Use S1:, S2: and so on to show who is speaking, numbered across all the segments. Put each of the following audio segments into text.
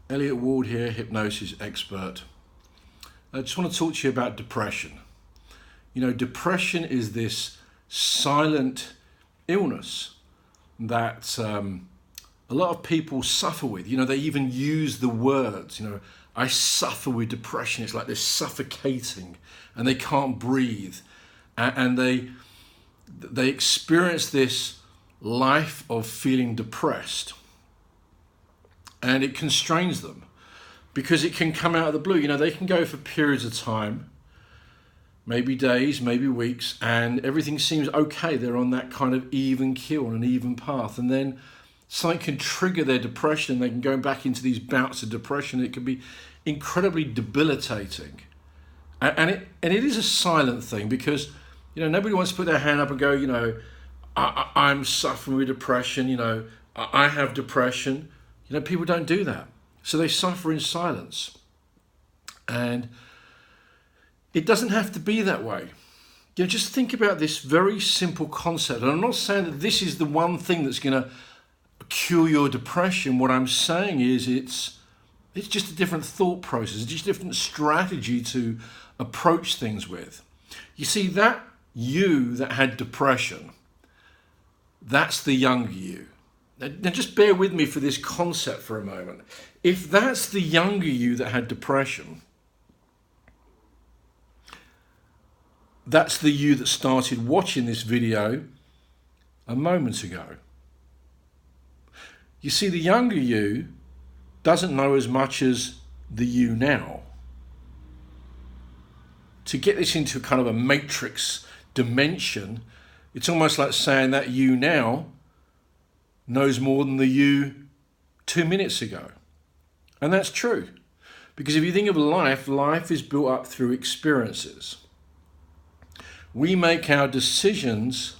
S1: Elliott Wald here, hypnosis expert. I just want to talk to you about depression. You know, depression is this silent illness that a lot of people suffer with. You know, they even use the words, I suffer with depression. It's like they're suffocating and they can't breathe. And they experience this life of feeling depressed. And it constrains them because it can come out of the blue. You know, they can go for periods of time, maybe days, maybe weeks, and everything seems okay. They're on that kind of even keel, on an even path. And then something can trigger their depression. They can go back into these bouts of depression. It can be incredibly debilitating. And it is a silent thing because, nobody wants to put their hand up and go, I'm suffering with depression, I have depression. People don't do that. So they suffer in silence. And it doesn't have to be that way. Just think about this very simple concept. And I'm not saying that this is the one thing that's going to cure your depression. What I'm saying is it's just a different thought process. It's just a different strategy to approach things with. You see, that you that had depression, that's the younger you. Now just bear with me for this concept for a moment. If that's the younger you that had depression, that's the you that started watching this video a moment ago. You see, the younger you doesn't know as much as the you now. To get this into kind of a matrix dimension, it's almost like saying that you now knows more than the you 2 minutes ago. And that's true. Because if you think of life, life is built up through experiences. We make our decisions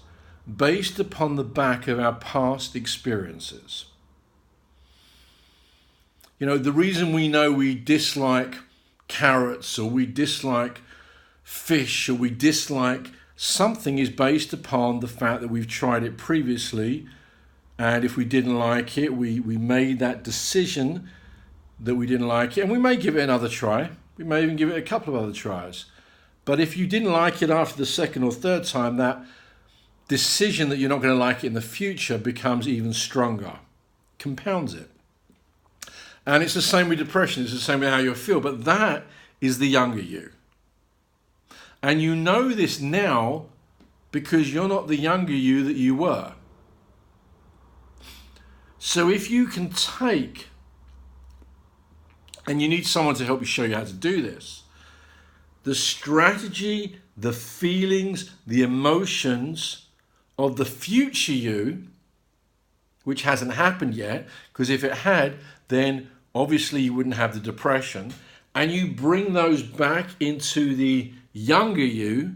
S1: based upon the back of our past experiences. The reason we know we dislike carrots or we dislike fish or we dislike something is based upon the fact that we've tried it previously. And if we didn't like it, we made that decision that we didn't like it. And we may give it another try. We may even give it a couple of other tries. But if you didn't like it after the second or third time, that decision that you're not going to like it in the future becomes even stronger, compounds it. And it's the same with depression. It's the same with how you feel. But that is the younger you. And you know this now because you're not the younger you that you were. So if you can take, and you need someone to help you show you how to do this, the strategy, the feelings, the emotions of the future you, which hasn't happened yet, because if it had, then obviously you wouldn't have the depression, and you bring those back into the younger you,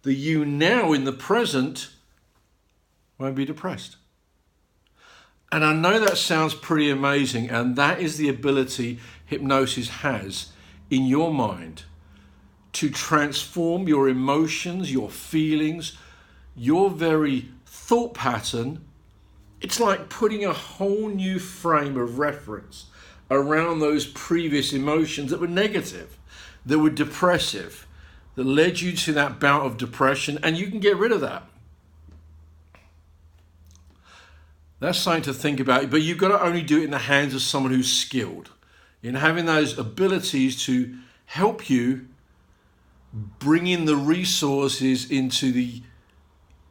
S1: the you now in the present won't be depressed. And I know that sounds pretty amazing, and that is the ability hypnosis has in your mind to transform your emotions, your feelings, your very thought pattern. It's like putting a whole new frame of reference around those previous emotions that were negative, that were depressive, that led you to that bout of depression, and you can get rid of that. That's something to think about, but you've got to only do it in the hands of someone who's skilled in having those abilities to help you bring in the resources into the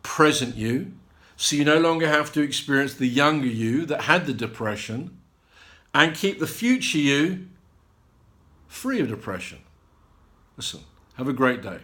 S1: present you, so you no longer have to experience the younger you that had the depression, and keep the future you free of depression. Listen, have a great day.